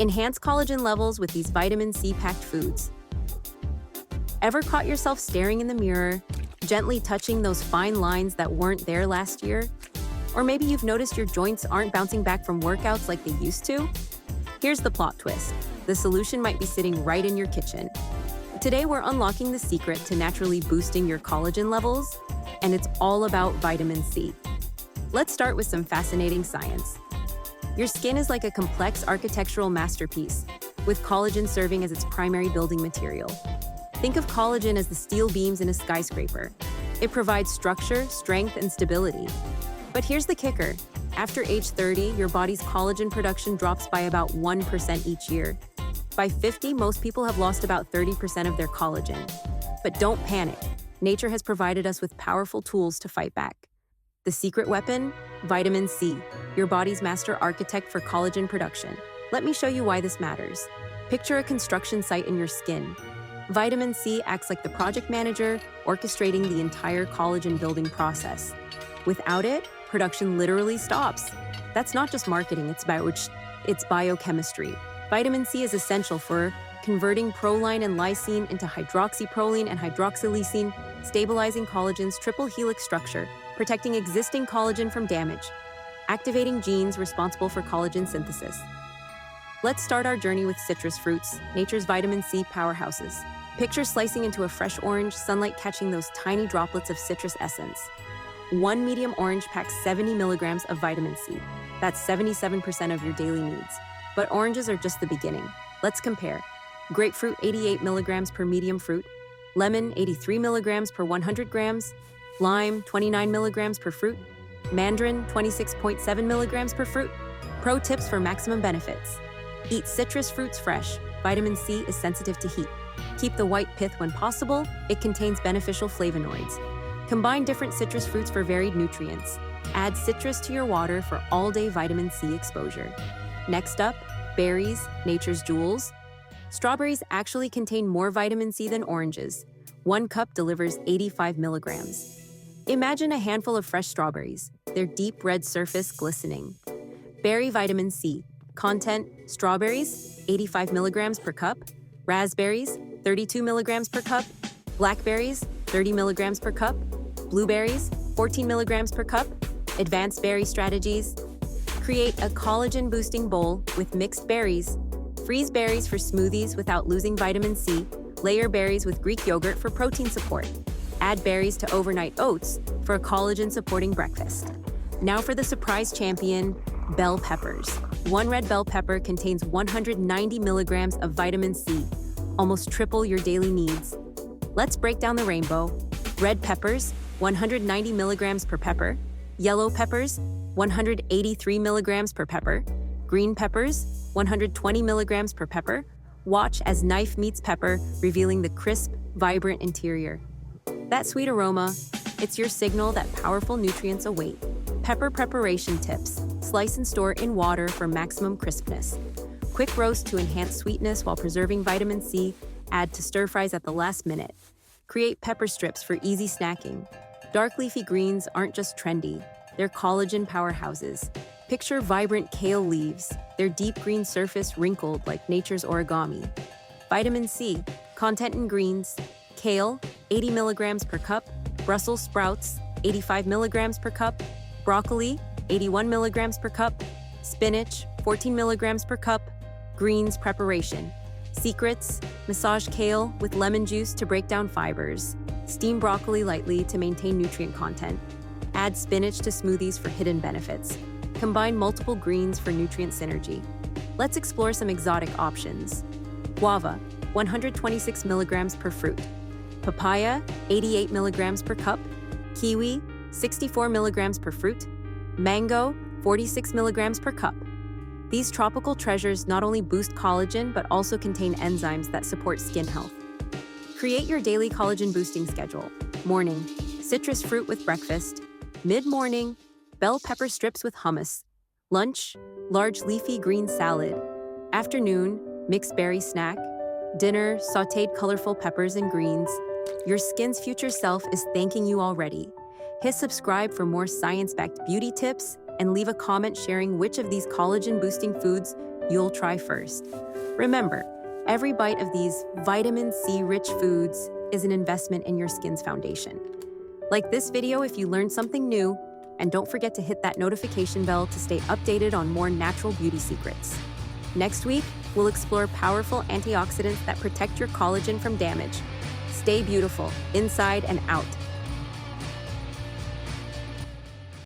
Enhance collagen levels with these vitamin C-packed foods. Ever caught yourself staring in the mirror, gently touching those fine lines that weren't there last year? Or maybe you've noticed your joints aren't bouncing back from workouts like they used to? Here's the plot twist. The solution might be sitting right in your kitchen. Today, we're unlocking the secret to naturally boosting your collagen levels, and it's all about vitamin C. Let's start with some fascinating science. Your skin is like a complex architectural masterpiece, with collagen serving as its primary building material. Think of collagen as the steel beams in a skyscraper. It provides structure, strength, and stability. But here's the kicker. After age 30, your body's collagen production drops by about 1% each year. By 50, most people have lost about 30% of their collagen. But don't panic. Nature has provided us with powerful tools to fight back. The secret weapon? Vitamin C, your body's master architect for collagen production. Let me show you why this matters. Picture a construction site in your skin. Vitamin C acts like the project manager, orchestrating the entire collagen building process. Without it, production literally stops. That's not just marketing, it's biochemistry. Vitamin C is essential for converting proline and lysine into hydroxyproline and hydroxylysine, stabilizing collagen's triple helix structure, protecting existing collagen from damage, activating genes responsible for collagen synthesis. Let's start our journey with citrus fruits, nature's vitamin C powerhouses. Picture slicing into a fresh orange, sunlight catching those tiny droplets of citrus essence. One medium orange packs 70 milligrams of vitamin C. That's 77% of your daily needs. But oranges are just the beginning. Let's compare. Grapefruit, 88 milligrams per medium fruit. Lemon, 83 milligrams per 100 grams. Lime, 29 milligrams per fruit. Mandarin, 26.7 milligrams per fruit. Pro tips for maximum benefits. Eat citrus fruits fresh. Vitamin C is sensitive to heat. Keep the white pith when possible. It contains beneficial flavonoids. Combine different citrus fruits for varied nutrients. Add citrus to your water for all-day vitamin C exposure. Next up, berries, nature's jewels. Strawberries actually contain more vitamin C than oranges. 1 cup delivers 85 milligrams. Imagine a handful of fresh strawberries, their deep red surface glistening. Berry vitamin C. Content: strawberries, 85 milligrams per cup. Raspberries, 32 milligrams per cup. Blackberries, 30 milligrams per cup. Blueberries, 14 milligrams per cup. Advanced berry strategies. Create a collagen-boosting bowl with mixed berries. Freeze berries for smoothies without losing vitamin C. Layer berries with Greek yogurt for protein support. Add berries to overnight oats for a collagen-supporting breakfast. Now for the surprise champion, bell peppers. 1 red bell pepper contains 190 milligrams of vitamin C, almost triple your daily needs. Let's break down the rainbow. Red peppers, 190 milligrams per pepper. Yellow peppers, 183 milligrams per pepper. Green peppers, 120 milligrams per pepper. Watch as knife meets pepper, revealing the crisp, vibrant interior. That sweet aroma, it's your signal that powerful nutrients await. Pepper preparation tips. Slice and store in water for maximum crispness. Quick roast to enhance sweetness while preserving vitamin C. Add to stir fries at the last minute. Create pepper strips for easy snacking. Dark leafy greens aren't just trendy, they're collagen powerhouses. Picture vibrant kale leaves, their deep green surface wrinkled like nature's origami. Vitamin C, content in greens. Kale, 80 milligrams per cup. Brussels sprouts, 85 milligrams per cup. Broccoli, 81 milligrams per cup. Spinach, 14 milligrams per cup. Greens preparation. Secrets: massage kale with lemon juice to break down fibers. Steam broccoli lightly to maintain nutrient content. Add spinach to smoothies for hidden benefits. Combine multiple greens for nutrient synergy. Let's explore some exotic options. Guava, 126 milligrams per fruit. Papaya, 88 milligrams per cup. Kiwi, 64 milligrams per fruit. Mango, 46 milligrams per cup. These tropical treasures not only boost collagen, but also contain enzymes that support skin health. Create your daily collagen boosting schedule. Morning, citrus fruit with breakfast. Mid-morning, bell pepper strips with hummus. Lunch, large leafy green salad. Afternoon, mixed berry snack. Dinner, sautéed colorful peppers and greens. Your skin's future self is thanking you already. Hit subscribe for more science-backed beauty tips and leave a comment sharing which of these collagen-boosting foods you'll try first. Remember, every bite of these vitamin C-rich foods is an investment in your skin's foundation. Like this video if you learned something new, and don't forget to hit that notification bell to stay updated on more natural beauty secrets. Next week, we'll explore powerful antioxidants that protect your collagen from damage. Stay beautiful, inside and out.